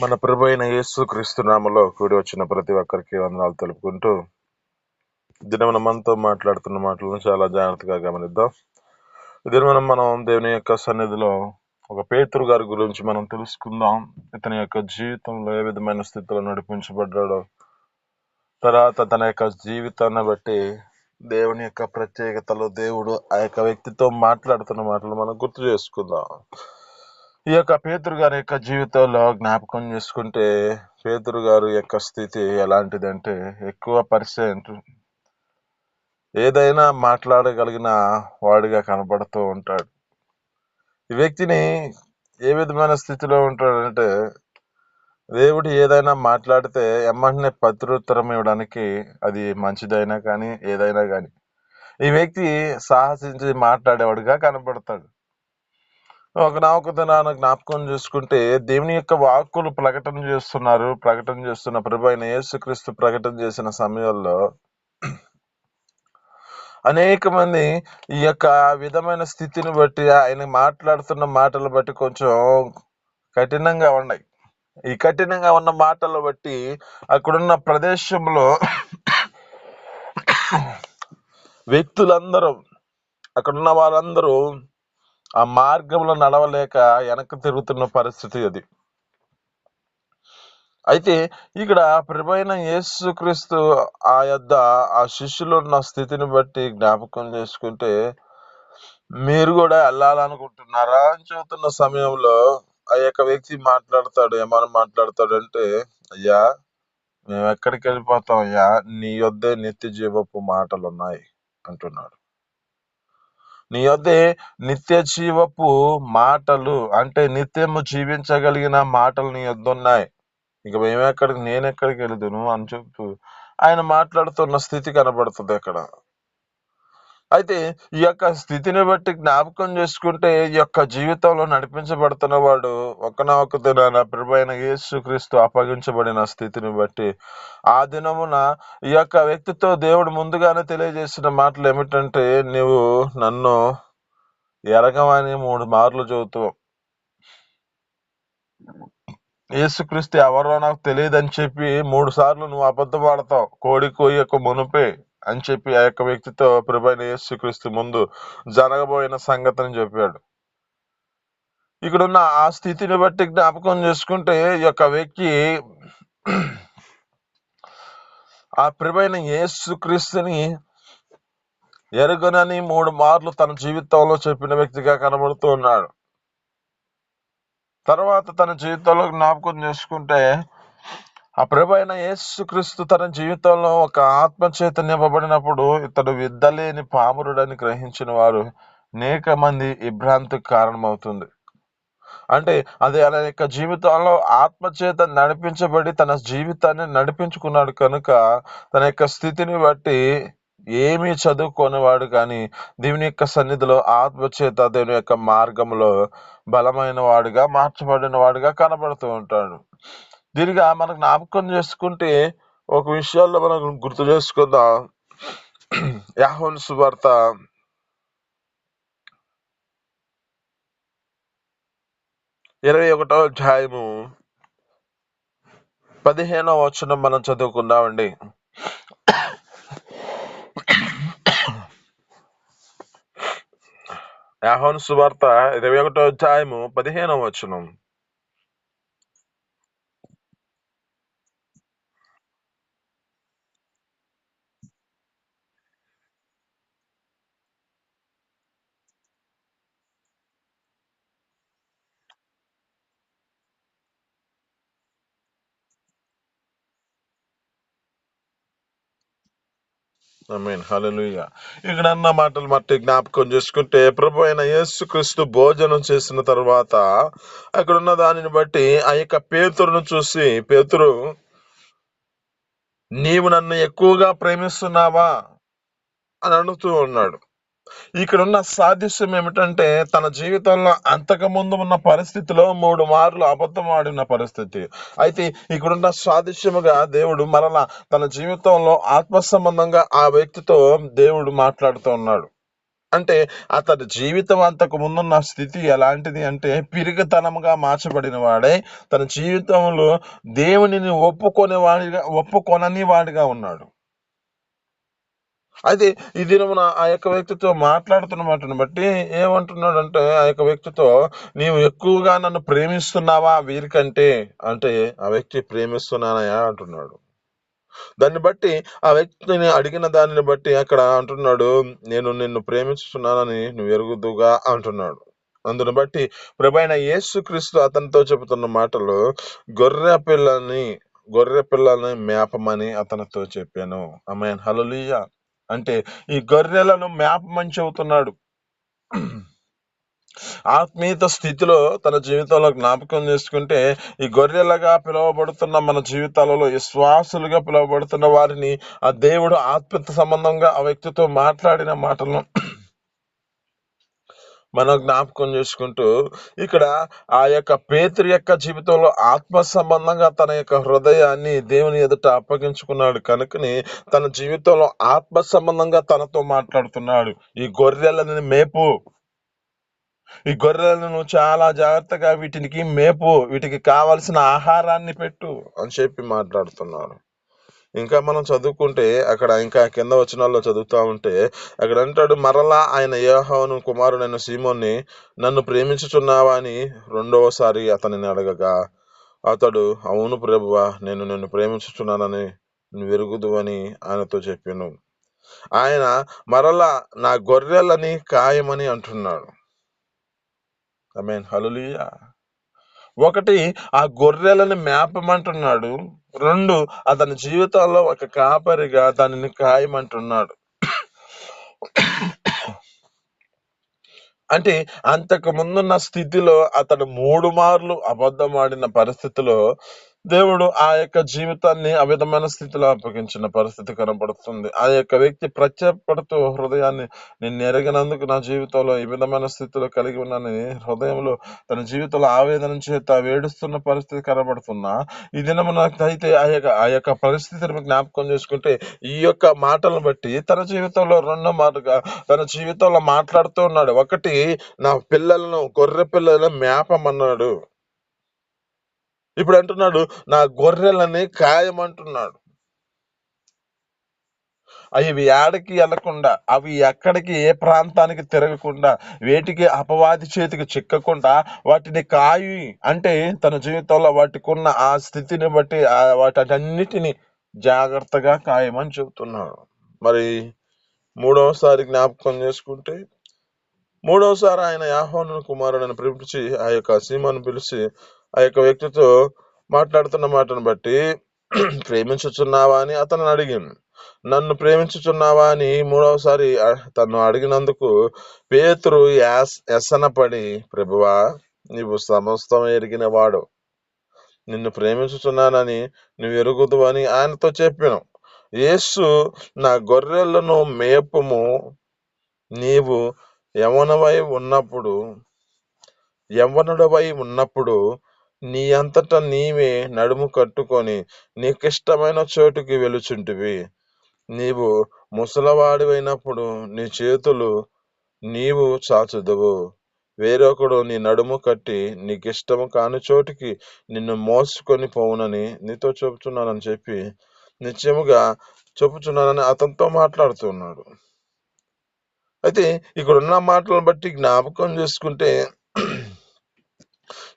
మన ప్రభు అయిన యేసు క్రీస్తు నామములో కూడి వచ్చిన ప్రతి ఒక్కరికి వందనాలు తెలుపుకుంటూ, దినమున మనతో మాట్లాడుతున్న మాటలను చాలా జాగ్రత్తగా గమనిద్దాం. దినమున మనం దేవుని యొక్క సన్నిధిలో ఒక పేతురు గారి గురించి మనం తెలుసుకుందాం. ఇతని యొక్క జీవితంలో ఏ విధమైన స్థితిలో నడిపించబడ్డాడో, తర్వాత తన యొక్క జీవితాన్ని బట్టి దేవుని యొక్క ప్రత్యేకతలో దేవుడు ఆ యొక్క వ్యక్తితో మాట్లాడుతున్న మాటలు మనం గుర్తు చేసుకుందాం. ఈ యొక్క పేతురు గారి యొక్క జీవితంలో జ్ఞాపకం చేసుకుంటే, పేతురు గారి యొక్క స్థితి ఎలాంటిదంటే, ఎక్కువ పర్సెంట్ ఏదైనా మాట్లాడగలిగిన వాడిగా కనబడుతూ ఉంటాడు. ఈ వ్యక్తిని ఏ విధమైన స్థితిలో ఉంటాడంటే, దేవుడు ఏదైనా మాట్లాడితే ఎమ్మటనే ప్రత్యుత్తరం ఇవ్వడానికి, అది మంచిదైనా కానీ ఏదైనా కానీ ఈ వ్యక్తి సాహసించి మాట్లాడేవాడిగా కనబడతాడు. ఒక దినాన జ్ఞాపకం చేసుకుంటే, దేవుని యొక్క వాక్కులు ప్రకటన చేస్తున్న ప్రభు అయిన యేసుక్రీస్తు ప్రకటన చేసిన సమయంలో అనేక మంది ఈ యొక్క విధమైన స్థితిని బట్టి, ఆయన మాట్లాడుతున్న మాటలు బట్టి కొంచెం కఠినంగా ఉన్నాయి. ఈ కఠినంగా ఉన్న మాటలు బట్టి అక్కడున్న ప్రదేశంలో వ్యక్తులందరూ, అక్కడున్న వారందరూ ఆ మార్గంలో నడవలేక వెనక్కి తిరుగుతున్న పరిస్థితి అది. అయితే ఇక్కడ ప్రభువైన యేసుక్రీస్తు ఆ శిష్యులు ఉన్న స్థితిని బట్టి జ్ఞాపకం చేసుకుంటే, మీరు కూడా వెళ్ళాలనుకుంటున్నారా అని చెబుతున్న సమయంలో ఆ యొక్క వ్యక్తి మాట్లాడతాడు. ఏమని మాట్లాడతాడంటే, అయ్యా, మేము ఎక్కడికి వెళ్ళిపోతాం అయ్యా, నీ యొద్దే నిత్య జీవపు మాటలు ఉన్నాయి అంటున్నాడు. నీ యొద్దే నిత్య జీవపు మాటలు అంటే నిత్యము జీవించగలిగిన మాటలు నీ యొద్ద ఉన్నాయి, ఇక నేను ఎక్కడికి వెళ్దును అని చెప్తూ ఆయన మాట్లాడుతున్న స్థితి కనబడుతుంది అక్కడ. అయితే ఈ యొక్క స్థితిని బట్టి జ్ఞాపకం చేసుకుంటే, ఈ యొక్క జీవితంలో నడిపించబడుతున్న వాడు ఒకనొక దినాన ప్రభువైన యేసుక్రీస్తు అప్పగించబడిన స్థితిని బట్టి ఆ దినమున ఈ యొక్క వ్యక్తితో దేవుడు ముందుగానే తెలియజేసిన మాటలు ఏమిటంటే, నువ్వు నన్ను ఎరగమని 3 మార్లు చెబుతూ, యేసుక్రీస్తు ఎవరో నాకు తెలియదని చెప్పి 3 సార్లు నువ్వు అబద్ధం ఆడతావు, కోడి కోయక మునుపే అని చెప్పి ఆ యొక్క వ్యక్తితో ప్రభువైన యేసుక్రీస్తు ముందు జరగబోయిన సంగతిని చెప్పాడు. ఇక్కడున్న ఆ స్థితిని బట్టి జ్ఞాపకం చేసుకుంటే, ఈ యొక్క వ్యక్తి ఆ ప్రభువైన యేసుక్రీస్తుని ఎరుగనని 3 మార్లు తన జీవితంలో చెప్పిన వ్యక్తిగా కనబడుతూ ఉన్నాడు. తర్వాత తన జీవితంలో జ్ఞాపకం చేసుకుంటే, ఆ ప్రభువైన యేసుక్రీస్తు తన జీవితంలో ఒక ఆత్మచేత నింపబడినప్పుడు ఇతడు విద్దలేని పామరుడని గ్రహించిన వారు అనేక మంది విభ్రాంతికి కారణమవుతుంది. అంటే అది ఆయన యొక్క జీవితంలో ఆత్మచేత నడిపించబడి తన జీవితాన్ని నడిపించుకున్నాడు కనుక, తన యొక్క స్థితిని బట్టి ఏమీ చదువుకోనివాడు కానీ దేవుని యొక్క సన్నిధిలో ఆత్మచేత దేవుని యొక్క మార్గంలో బలమైన వాడుగా మార్చబడిన వాడుగా కనబడుతూ ఉంటాడు. దీనిగా మనకు జ్ఞాపకం చేసుకుంటే ఒక విషయాల్లో మనం గుర్తు చేసుకుందాం. యోహాను సువార్త 21వ అధ్యాయము 15వ వచనం మనం చదువుకుందామండి. యోహాను సువార్త 21వ అధ్యాయము 15వ వచనం. ఆమేన్, హల్లెలూయా. ఇక్కడ అన్న మాటలు మట్టి జ్ఞాపకం చేసుకుంటే, ప్రభు అయిన యేసుక్రీస్తు భోజనం చేసిన తర్వాత అక్కడ ఉన్న దానిని బట్టి ఆ యొక్క పేతురును చూసి, పేతురు, నీవు నన్ను ఎక్కువగా ప్రేమిస్తున్నావా అని అడుగుతూ ఉన్నాడు. ఇక్కడ ఉన్న సాదృశ్యం ఏమిటంటే, తన జీవితంలో అంతకు ముందు ఉన్న పరిస్థితిలో 3 మార్లు అబద్ధం ఆడిన పరిస్థితి. అయితే ఇక్కడున్న సాదృశ్యముగా దేవుడు మరలా తన జీవితంలో ఆత్మ సంబంధంగా ఆ వ్యక్తితో దేవుడు మాట్లాడుతూ ఉన్నాడు. అంటే అతని జీవితం అంతకు ముందున్న స్థితి ఎలాంటిది అంటే పిరిగితనంగా మార్చబడిన వాడే తన జీవితంలో దేవునిని ఒప్పుకొనని వాడిగా ఉన్నాడు. అయితే ఈ దినమున ఆ యొక్క వ్యక్తితో మాట్లాడుతున్న మాటను బట్టి ఏమంటున్నాడంటే ఆ యొక్క వ్యక్తితో, నీవు ఎక్కువగా నన్ను ప్రేమిస్తున్నావా వీరికంటే అంటే ఆ వ్యక్తి ప్రేమిస్తున్నానయా అంటున్నాడు. దాన్ని బట్టి ఆ వ్యక్తిని అడిగిన దానిని బట్టి అక్కడ అంటున్నాడు, నేను నిన్ను ప్రేమిస్తున్నానని నువ్వు ఎరుగుదుగా అంటున్నాడు. అందును బట్టి ప్రభువైన యేసుక్రీస్తు అతనితో చెబుతున్న మాటలు, గొర్రె పిల్లని మేపమని అతనితో చెప్పాను. ఆమేన్, హల్లెలూయా. అంటే ఈ గొర్రెలను మేపమని చెబుతున్నాడు. ఆత్మీయత స్థితిలో తన జీవితంలో జ్ఞాపకం చేసుకుంటే, ఈ గొర్రెలుగా పిలువబడుతున్న మన జీవితాలలో విశ్వాసులుగా పిలువబడుతున్న వారిని ఆ దేవుడు ఆత్మీయత సంబంధంగా ఆ వ్యక్తితో మాట్లాడిన మాటలను మనం జ్ఞాపకం చేసుకుంటూ, ఇక్కడ ఆ యొక్క పేతురు యొక్క జీవితంలో ఆత్మ సంబంధంగా తన యొక్క హృదయాన్ని దేవుని ఎదుట అప్పగించుకున్నాడు కనుకని తన జీవితంలో ఆత్మ సంబంధంగా తనతో మాట్లాడుతున్నాడు. ఈ గొర్రెలని మేపు, ఈ గొర్రెలను చాలా జాగ్రత్తగా వీటికి మేపు, వీటికి కావలసిన ఆహారాన్ని పెట్టు అని చెప్పి మాట్లాడుతున్నాడు. ఇంకా మనం చదువుకుంటే అక్కడ ఇంకా కింద వచనాల్లో చదువుతా ఉంటే అక్కడ అంటాడు, మరలా ఆయన యోహాను కుమారుడైన సీమోన్ని, నన్ను ప్రేమించుచున్నావా అని రెండవసారి అతనిని అడగగా అతడు, అవును ప్రభువా, నేను నిన్ను ప్రేమించుచున్నానని నువ్వు ఎరుగుదు అని ఆయనతో చెప్పాను. ఆయన మరలా నా గొర్రెలని కాయమని అంటున్నాడు. ఆమేన్, హల్లెలూయా. ఒకటి, ఆ గొర్రెలను మేపమంటున్నాడు. 2, అతని జీవితంలో ఒక కాపరిగా దానిని కాయమంటున్నాడు. అంటే అంతకు ముందున్న స్థితిలో అతడు 3 మార్లు అబద్ధం ఆడిన పరిస్థితిలో దేవుడు ఆ యొక్క జీవితాన్ని ఆ విధమైన స్థితిలో అప్పగించిన పరిస్థితి కనబడుతుంది. ఆ యొక్క వ్యక్తి ప్రత్యేకపడుతూ హృదయాన్ని, నిన్ను ఎరగినందుకు నా జీవితంలో ఈ విధమైన స్థితిలో కలిగి ఉన్నానని హృదయంలో తన జీవితంలో ఆవేదన చేత వేడుస్తున్న పరిస్థితి కనబడుతున్నా, ఈ దినమున అయితే ఆ యొక్క పరిస్థితిని జ్ఞాపకం చేసుకుంటే ఈ యొక్క మాటలను బట్టి తన జీవితంలో 2 మాటగా తన జీవితంలో మాట్లాడుతూ ఉన్నాడు. ఒకటి, నా పిల్లలను, గొర్రె పిల్లలను మేపమన్నాడు. ఇప్పుడు అంటున్నాడు, నా గొర్రెలని కాయమంటున్నాడు. అవి ఏడకి వెళ్లకుండా, అవి ఎక్కడికి ఏ ప్రాంతానికి తిరగకుండా, వేటికి అపవాది చేతికి చిక్కకుండా వాటిని కాయి అంటే తన జీవితంలో వాటికున్న ఆ స్థితిని బట్టి వాటన్నిటిని జాగ్రత్తగా కాయమని చెబుతున్నాడు. మరి మూడవసారి జ్ఞాపకం చేసుకుంటే, మూడవసారి ఆయన యాహోను కుమారుడని పిలిపించి ఆ యొక్క సీమోను పిలిచి ఆ యొక్క వ్యక్తితో మాట్లాడుతున్న మాటను బట్టి ప్రేమించుచున్నావా అని అతను అడిగింది. నన్ను ప్రేమించుచున్నావా అని మూడవసారి తను అడిగినందుకు పేతురు ఎసనపడి, ప్రభువా, నీవు సమస్తం ఎరిగిన వాడు, నిన్ను ప్రేమించుచున్నానని నువ్వు ఎరుగుదు అని ఆయనతో చెప్పాను. యేసు, నా గొర్రెలను మేపుము, నీవు యవ్వనుడవై ఉన్నప్పుడు నీ అంతట నీవే నడుము కట్టుకొని నీకిష్టమైన చోటుకి వెలుచుంటివి. నీవు ముసలవాడివైనప్పుడు నీ చేతులు నీవు చాచుదువు. వేరొకడు నీ నడుము కట్టి నీకిష్టము కాని చోటికి నిన్ను మోసుకొని పోవునని నీతో చెబుతున్నానని చెప్పి నిత్యముగా చెప్పుచున్నానని అతనితో మాట్లాడుతున్నాడు. అయితే ఇక్కడున్న మాటలను బట్టి జ్ఞాపకం చేసుకుంటే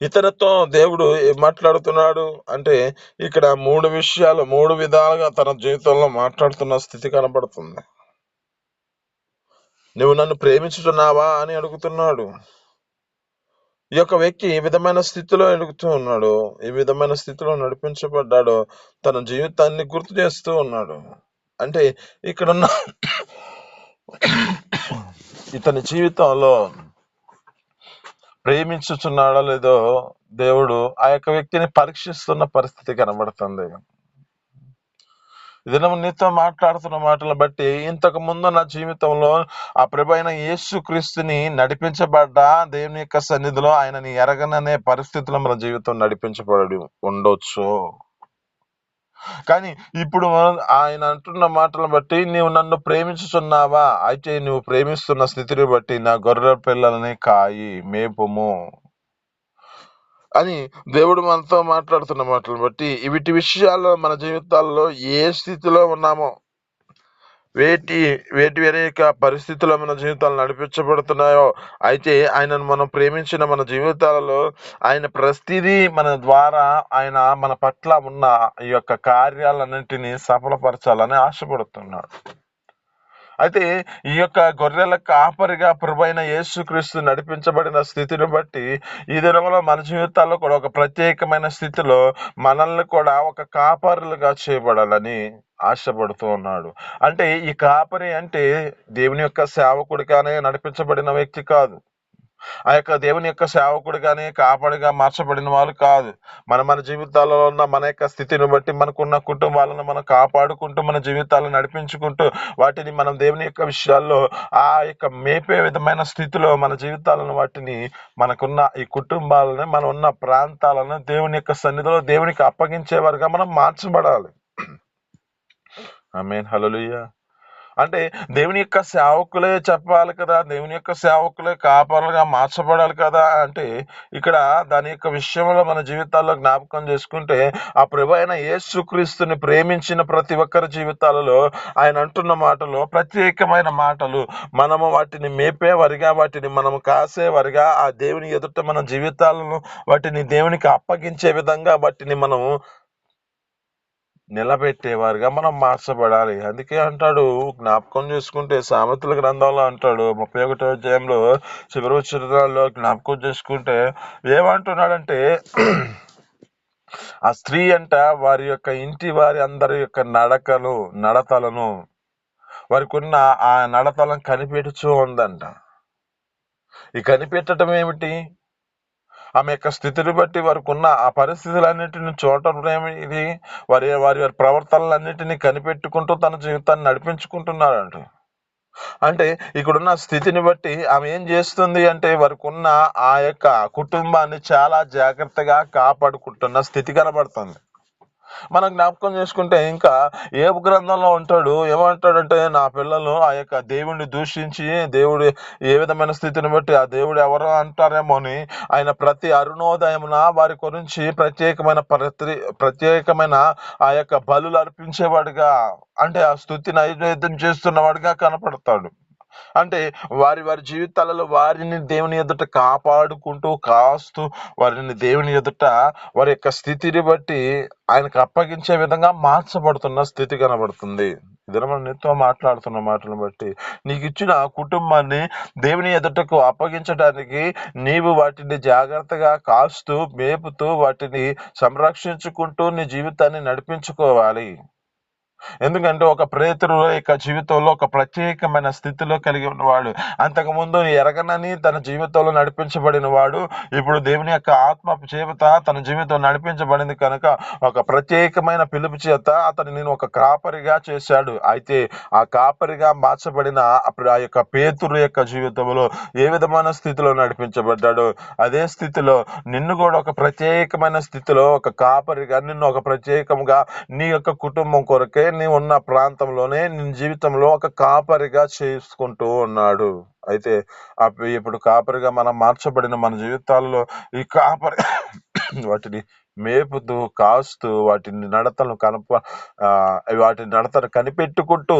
ఇతనితో దేవుడు ఏం మాట్లాడుతున్నాడు అంటే ఇక్కడ 3 విధాలుగా తన జీవితంలో మాట్లాడుతున్న స్థితి కనబడుతుంది. నువ్వు నన్ను ప్రేమించుతున్నావా అని అడుగుతున్నాడు. ఈ యొక్క వ్యక్తి ఏ విధమైన స్థితిలో అడుగుతూ ఉన్నాడో, ఏ విధమైన స్థితిలో నడిపించబడ్డాడో తన జీవితాన్ని గుర్తు చేస్తూ ఉన్నాడు. అంటే ఇక్కడున్న ఇతని జీవితంలో ప్రేమించుచున్నాడో లేదో దేవుడు ఆ యొక్క వ్యక్తిని పరీక్షిస్తున్న పరిస్థితి కనబడుతుంది. ఇది నీతో మాట్లాడుతున్న మాటలు బట్టి ఇంతకు ముందు నా జీవితంలో ఆ ప్రభువైన యేసుక్రీస్తుని నడిపించబడ్డా దేవుని యొక్క సన్నిధిలో ఆయనని ఎరగననే పరిస్థితిలో మన జీవితం నడిపించబడి ఉండొచ్చు. కానీ ఇప్పుడు ఆయన అంటున్న మాటలను బట్టి, నీవు నన్ను ప్రేమించుచున్నావా, అయితే నువ్వు ప్రేమిస్తున్న స్థితిని బట్టి నా గొర్రె పిల్లల్ని కాయి, మేపుము అని దేవుడు మనతో మాట్లాడుతున్న మాటలను బట్టి, వీటి విషయాల్లో మన జీవితాల్లో ఏ స్థితిలో ఉన్నామో, వేటి వేటి అనేక పరిస్థితుల్లో మన జీవితాలు నడిపించబడుతున్నాయో, అయితే ఆయనను మనం ప్రేమించిన మన జీవితాలలో ఆయన ప్రతిదీ మన ద్వారా ఆయన మన పట్ల ఉన్న ఈ యొక్క కార్యాలన్నింటినీ సఫలపరచాలని ఆశపడుతున్నాడు. అయితే ఈ యొక్క గొర్రెల కాపరిగా ప్రభువైన యేసుక్రీస్తు నడిపించబడిన స్థితిని బట్టి, ఈ దినంలో మన జీవితాల్లో కూడా ఒక ప్రత్యేకమైన స్థితిలో మనల్ని కూడా ఒక కాపరులుగా చేయబడాలని ఆశపడుతూ ఉన్నాడు. అంటే ఈ కాపరి అంటే దేవుని యొక్క సేవకుడిగానే నడిపించబడిన వ్యక్తి కాదు. ఆ యొక్క దేవుని యొక్క సేవకుడిగానే కాపాడిగా మార్చబడిన వాళ్ళు కాదు. మన జీవితాల్లో ఉన్న మన యొక్క స్థితిని బట్టి, మనకున్న కుటుంబాలను మనం కాపాడుకుంటూ, మన జీవితాలను నడిపించుకుంటూ, వాటిని మనం దేవుని యొక్క విషయాల్లో ఆ యొక్క మేపే విధమైన స్థితిలో మన జీవితాలను, వాటిని మనకున్న ఈ కుటుంబాలను, మనం ఉన్న ప్రాంతాలను దేవుని యొక్క సన్నిధిలో దేవునికి అప్పగించేవారుగా మనం మార్చబడాలి. ఆమేన్, హల్లెలూయా. అంటే దేవుని యొక్క సేవకులే చెప్పాలి కదా, దేవుని యొక్క సేవకులే కాపరులుగా మార్చబడాలి కదా. అంటే ఇక్కడ దాని యొక్క విషయంలో మన జీవితాల్లో జ్ఞాపకం చేసుకుంటే, ఆ ప్రభు అయిన యేసుక్రీస్తుని ప్రేమించిన ప్రతి ఒక్కరి జీవితాలలో ఆయన అంటున్న మాటలు ప్రత్యేకమైన మాటలు. మనము వాటిని మేపేవారిగా, వాటిని మనము కాసేవారిగా, ఆ దేవుని ఎదుట మన జీవితాలను వాటిని దేవునికి అప్పగించే విధంగా వాటిని మనం నిలబెట్టేవారుగా మనం మార్చబడాలి. అందుకే అంటాడు, జ్ఞాపకం చేసుకుంటే సామెతల గ్రంథంలో అంటాడు 31వ అధ్యాయంలో చివరి వచనాల్లో జ్ఞాపకం చేసుకుంటే ఏమంటున్నాడంటే, ఆ స్త్రీ అంట వారి యొక్క ఇంటి వారి అందరి యొక్క నడతలను వారికి ఉన్న ఆ నడతలను కనిపెడుచూ ఉందంట. ఈ కనిపెట్టడం ఏమిటి? ఆమె యొక్క స్థితిని బట్టి, వారికి ఉన్న ఆ పరిస్థితులన్నిటిని చూడటం ఇది వారి వారి వారి ప్రవర్తనలన్నిటినీ కనిపెట్టుకుంటూ తన జీవితాన్ని నడిపించుకుంటున్నారంట. అంటే ఇక్కడున్న స్థితిని బట్టి ఆమె ఏం చేస్తుంది అంటే, వారికి ఉన్న ఆ యొక్క కుటుంబాన్ని చాలా జాగ్రత్తగా కాపాడుకుంటున్న స్థితి కనబడుతుంది. మనం జ్ఞాపకం చేసుకుంటే ఇంకా ఏబు గ్రంథంలో ఉంటాడు, ఏమంటాడంటే, నా పిల్లలు ఆ యొక్క దేవుణ్ణి దూషించి, దేవుడు ఏ విధమైన స్థితిని బట్టి ఆ దేవుడు ఎవరో అంటారేమో అని ఆయన ప్రతి అరుణోదయమున వారి గురించి ప్రత్యేకమైన ఆ యొక్క బలులు అర్పించేవాడుగా, అంటే ఆ స్తుతి నైవేద్యం చేస్తున్నవాడుగా కనపడతాడు. అంటే వారి వారి జీవితాలలో వారిని దేవుని ఎదుట కాపాడుకుంటూ, కాస్తూ, వారిని దేవుని ఎదుట వారి యొక్క స్థితిని బట్టి ఆయనకు అప్పగించే విధంగా మార్చబడుతున్న స్థితి కనబడుతుంది. ఇద్దరు మనం నీతో మాట్లాడుతున్న మాటలను బట్టి, నీకు ఇచ్చిన కుటుంబాన్ని దేవుని ఎదుటకు అప్పగించడానికి నీవు వాటిని జాగ్రత్తగా కాస్తూ, మేపుతూ, వాటిని సంరక్షించుకుంటూ నీ జీవితాన్ని నడిపించుకోవాలి. ఎందుకంటే ఒక ప్రేతురు యొక్క జీవితంలో ఒక ప్రత్యేకమైన స్థితిలో కలిగి ఉన్నవాడు. అంతకుముందు ఎరగనని తన జీవితంలో నడిపించబడిన వాడు, ఇప్పుడు దేవుని యొక్క ఆత్మ చేత తన జీవితం నడిపించబడింది కనుక ఒక ప్రత్యేకమైన పిలుపు చేత అతను నేను ఒక కాపరిగా చేశాడు. అయితే ఆ కాపరిగా మార్చబడిన అప్పుడు ఆ యొక్క పేతురు యొక్క జీవితంలో ఏ విధమైన స్థితిలో నడిపించబడ్డాడు, అదే స్థితిలో నిన్ను కూడా ఒక ప్రత్యేకమైన స్థితిలో ఒక కాపరిగా, నిన్ను ఒక ప్రత్యేకంగా నీ యొక్క కుటుంబం కొరకే, నీ ఉన్న ప్రాంతంలోనే నీ జీవితంలో ఒక కాపరిగా చేసుకుంటూ ఉన్నాడు. అయితే ఇప్పుడు కాపరిగా మనం మార్చబడిన మన జీవితాల్లో ఈ కాపరి వాటిని మేపుతూ, కాస్తూ, వాటిని నడతను కనిపెట్టుకుంటూ,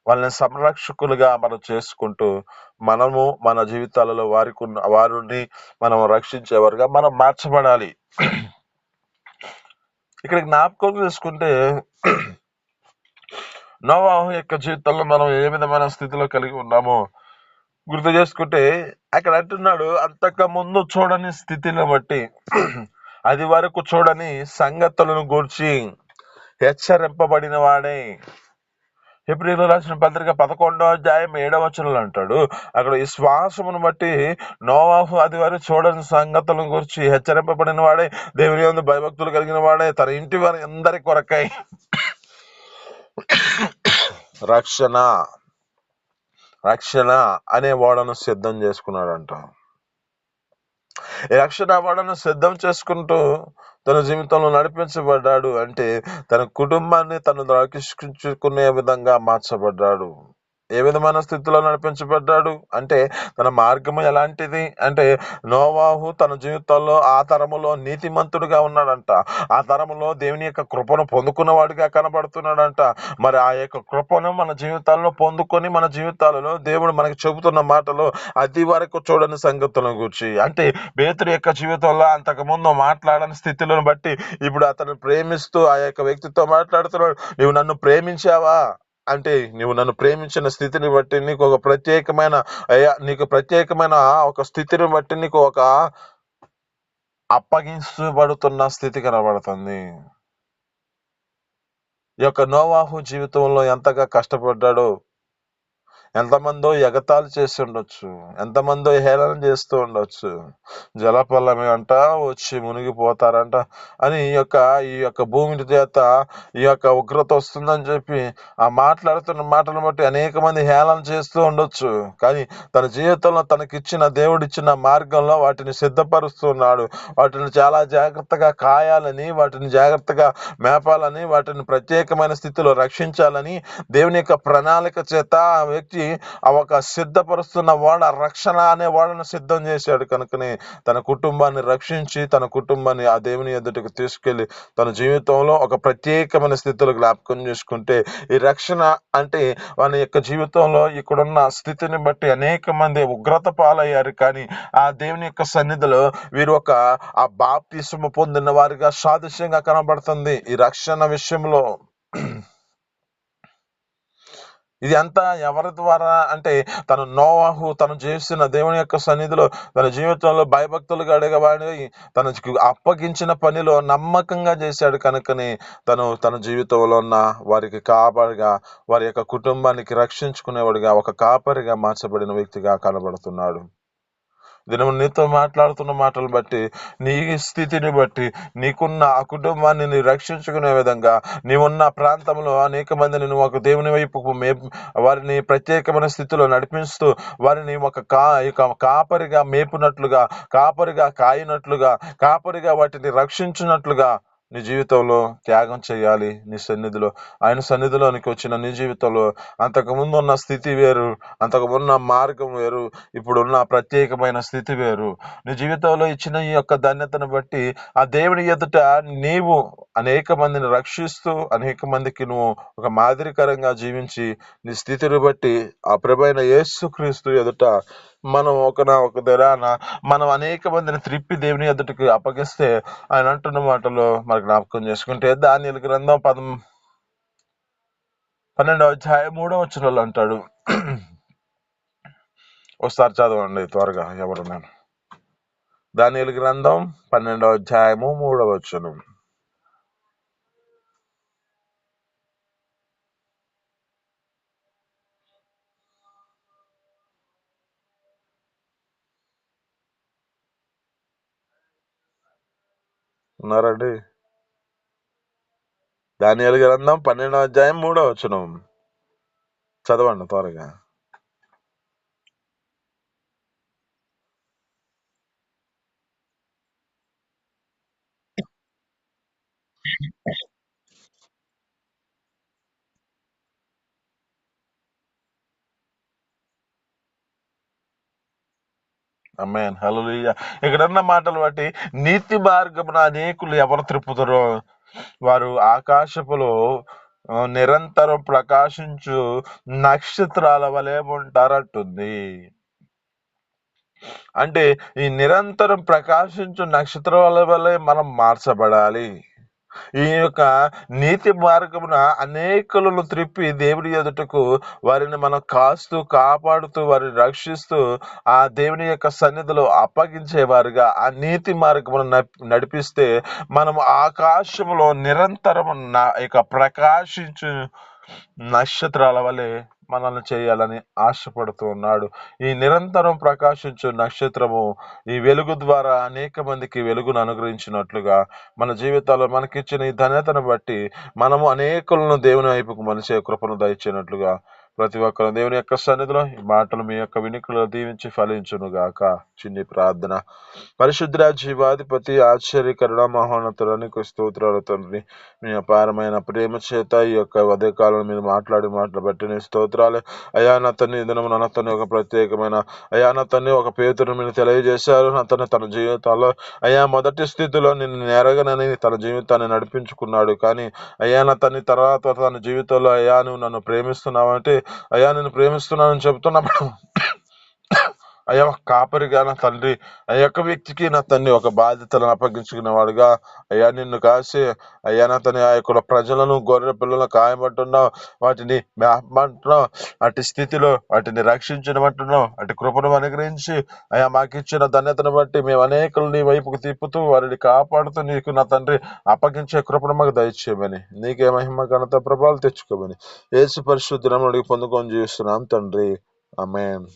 వాళ్ళని సంరక్షకులుగా మనం చేసుకుంటూ, మనము మన జీవితాలలో వారిని మనం రక్షించేవారుగా మనం మార్చబడాలి. ఇక్కడ జ్ఞాపకం చేసుకుంటే, నోవాహు యొక్క జీవితంలో మనం ఏ విధమైన స్థితిలో కలిగి ఉన్నామో గుర్తు చేసుకుంటే, అక్కడ అంటున్నాడు, అంతకు ముందు చూడని స్థితిని బట్టి, అది వరకు చూడని సంగతులను గూర్చి హెచ్చరింపబడిన వాడే. హెబ్రీయులకు రాసిన పత్రిక 11వ అధ్యాయం 7వ వచనంలో అంటాడు, అక్కడ ఈ శ్వాసమును బట్టి నోవాహు అది వరకు చూడని సంగతులను గురించి హెచ్చరింపబడిన వాడే, దేవుని యందు భయభక్తులు కలిగిన వాడే, తన ఇంటి వారి అందరి కొరకై రక్షణ అనే ఓడను సిద్ధం చేసుకున్నాడంట. ఈ రక్షణ వాడను సిద్ధం చేసుకుంటూ తన జీవితంలో నడిపించబడ్డాడు అంటే తన కుటుంబాన్ని తను రక్షించుకునే విధంగా మార్చబడ్డాడు. ఏ విధమైన స్థితిలో నడిపించబడ్డాడు అంటే తన మార్గము ఎలాంటిది అంటే నోవాహు తన జీవితంలో ఆ తరములో నీతిమంతుడిగా ఉన్నాడంట. ఆ తరములో దేవుని యొక్క కృపను పొందుకున్నవాడిగా కనబడుతున్నాడంట. మరి ఆ యొక్క కృపను మన జీవితాల్లో పొందుకొని మన జీవితాలలో దేవుడు మనకి చెబుతున్న మాటలు అది వరకు చూడని సంగతులను గురించి అంటే పేతురు యొక్క జీవితంలో అంతకు ముందు మాట్లాడని స్థితులను బట్టి ఇప్పుడు అతను ప్రేమిస్తూ ఆ యొక్క వ్యక్తితో మాట్లాడుతున్నాడు. నువ్వు నన్ను ప్రేమించావా అంటే నువ్వు నన్ను ప్రేమించిన స్థితిని బట్టి నీకు ఒక ప్రత్యేకమైన నీకు ప్రత్యేకమైన ఒక స్థితిని బట్టి నీకు ఒక అప్పగించబడుతున్న స్థితి కనబడుతుంది. ఈ యొక్క నోవాహు జీవితంలో ఎంతగా కష్టపడ్డాడో, ఎంతమందో ఎగతాళి చేసి ఉండొచ్చు, ఎంతమందో హేళన చేస్తూ ఉండొచ్చు. జలపల్లమే అంట వచ్చి మునిగిపోతారంట అని ఈ యొక్క భూమి చేత ఈ యొక్క ఉగ్రత వస్తుందని చెప్పి ఆ మాట్లాడుతున్న మాటలను బట్టి అనేక మంది హేళన చేస్తూ ఉండొచ్చు. కానీ తన జీవితంలో తనకిచ్చిన దేవుడిచ్చిన మార్గంలో వాటిని సిద్ధపరుస్తున్నాడు. వాటిని చాలా జాగ్రత్తగా కాయాలని, వాటిని జాగ్రత్తగా మేపాలని, వాటిని ప్రత్యేకమైన స్థితిలో రక్షించాలని దేవుని యొక్క ప్రణాళిక చేత ఆ వ్యక్తి ఆ ఒక సిద్ధపరుస్తున్న రక్షణ అనే వాడను సిద్ధం చేశాడు. కనుకనే తన కుటుంబాన్ని రక్షించి తన కుటుంబాన్ని ఆ దేవుని ఎదుటకు తీసుకెళ్లి తన జీవితంలో ఒక ప్రత్యేకమైన స్థితిలో జ్ఞాపకం చేసుకుంటే ఈ రక్షణ అంటే వాని యొక్క జీవితంలో ఇక్కడున్న స్థితిని బట్టి అనేక మంది ఉగ్రత పాలయ్యారు. కానీ ఆ దేవుని యొక్క సన్నిధిలో వీరు ఆ బాప్తిస్మ పొందిన వారిగా సాదృశ్యంగా కనబడుతుంది ఈ రక్షణ విషయంలో. ఇది అంతా ఎవరి ద్వారా అంటే నోవాహు తను చేసిన దేవుని యొక్క సన్నిధిలో తన జీవితంలో భయభక్తులుగా అడగవాడి తనకు అప్పగించిన పనిలో నమ్మకంగా చేశాడు. కనుకనే తన జీవితంలో ఉన్న వారికి కాపరిగా, వారి యొక్క కుటుంబానికి రక్షించుకునేవాడిగా, ఒక కాపరిగా మార్చబడిన వ్యక్తిగా కనబడుతున్నాడు. దినము నీతో మాట్లాడుతున్న మాటలు బట్టి, నీ స్థితిని బట్టి, నీకున్న ఆ కుటుంబాన్ని నీ రక్షించుకునే విధంగా నీవున్న ప్రాంతంలో అనేక మందిని నువ్వు ఒక దేవుని వైపు వారిని ప్రత్యేకమైన స్థితిలో నడిపిస్తూ వారిని కాపరిగా మేపునట్లుగా, కాపరిగా కాయినట్లుగా, కాపరిగా వాటిని రక్షించినట్లుగా నీ జీవితంలో త్యాగం చేయాలి. నీ సన్నిధిలో ఆయన సన్నిధిలోనికి వచ్చిన నీ జీవితంలో అంతకుముందు ఉన్న స్థితి వేరు, అంతకుమున్న మార్గం వేరు, ఇప్పుడున్న ప్రత్యేకమైన స్థితి వేరు. నీ జీవితంలో ఇచ్చిన ఈ యొక్క ధన్యతను బట్టి ఆ దేవుని ఎదుట నీవు అనేక మందిని రక్షిస్తూ అనేక మందికి నువ్వు ఒక మాదిరికరంగా జీవించి నీ స్థితిని బట్టి ఆ ప్రభువైన యేసుక్రీస్తు ఎదుట మనం ఒక దినాన మనం అనేక మందిని త్రిప్పి దేవుని ఎదుటికి అప్పగిస్తే ఆయన అంటున్న మాటలు మనకు జ్ఞాపకం చేసుకుంటే దానియేలు గ్రంథం 12వ అధ్యాయం 3వ వచనంలో అంటాడు. ఒకసారి చదవండి త్వరగా ఎవరు. దానియేలు గ్రంథం 12వ అధ్యాయము 3వ వచనం. ఉన్నారండి? దానియేలు గ్రంథం 12వ అధ్యాయం 3వ వచనం చదవండి త్వరగా. ఆమేన్, హల్లెలూయా. ఇక్కడున్న మాటలు బట్టి నీతి మార్గమున అనేకులు ఎవరు త్రిప్పుతారో వారు ఆకాశపులో నిరంతరం ప్రకాశించు నక్షత్రాల వలె ఉంటారంటుంది. అంటే ఈ నిరంతరం ప్రకాశించు నక్షత్రాల వలె మనం మార్చబడాలి. ఈ యొక్క నీతి మార్గమున అనేకులను త్రిప్పి దేవుని ఎదుటకు వారిని మనం కాస్తూ కాపాడుతూ వారిని రక్షిస్తూ ఆ దేవుని యొక్క సన్నిధిలో అప్పగించేవారుగా ఆ నీతి మార్గమును నడిపిస్తే మనం ఆకాశంలో నిరంతరం ప్రకాశించు నక్షత్రాల వలె మనల్ని చేయాలని ఆశపడుతూ ఉన్నాడు. ఈ నిరంతరం ప్రకాశించు నక్షత్రము ఈ వెలుగు ద్వారా అనేక మందికి వెలుగును అనుగ్రహించినట్లుగా మన జీవితాల్లో మనకిచ్చిన ఈ ధన్యతను బట్టి మనము అనేకులను దేవుని వైపుకు మలిచే కృపను దయచేయనట్లుగా ప్రతి ఒక్కరు దేవుని యొక్క సన్నిధిలో ఈ మాటలు మీ యొక్క వినికులు దీవించి ఫలించును గాక. చిన్ని ప్రార్థన. పరిశుద్ర జీవాధిపతి ఆశ్చర్యకరుణ మహోన్నతుడానికి స్తోత్రాలు తండ్రి. మీ అపారమైన ప్రేమ చేత ఈ యొక్క ఉదయకాలంలో మీరు మాటలు బట్టి నీ స్తోత్రాలు. అయా నా తండ్రి ఈ దినము నా తండ్రి ఒక ప్రత్యేకమైన అయా నా తండ్రి ఒక పేతురు మీరు తెలియజేశారు. నా తండ్రి తన జీవితాల్లో అయా మొదటి స్థితిలో నిన్ను ఎరగనని తన జీవితాన్ని నడిపించుకున్నాడు. కానీ అయ్యా నా తండ్రి తర్వాత తన జీవితంలో అయ్యా నువ్వు నన్ను ప్రేమిస్తున్నావంటే అయ్యా నేను ప్రేమిస్తున్నానని చెప్తున్నప్పుడు అయ్యా ఒక కాపరిగా నా తండ్రి ఆ యొక్క వ్యక్తికి నా తండ్రి ఒక బాధ్యతలను అప్పగించుకునేవాడుగా అయ్యా నిన్ను కాసి అయ్యా నా తండ్రి ఆ యొక్క ప్రజలను గొర్రె పిల్లలను కాయమంటున్నావు, వాటిని మేపమంటున్నావు, అటు స్థితిలో వాటిని రక్షించమంటున్నావు, అటు కృపను అనుగ్రహించి అయ్యా మాకిచ్చిన ధన్యతను బట్టి మేము అనేకులు నీ వైపుకు తిప్పుతూ వారిని కాపాడుతూ నీకు నా తండ్రి అప్పగించే కృపను మాకు దయచేయమని, నీకే మహిమ ఘనత ప్రభావాలు తెచ్చుకోమని యేసు పరిశుద్ధ నామములో అడిగి పొందుకొని జీవిస్తున్నాం తండ్రి. ఆమేన్.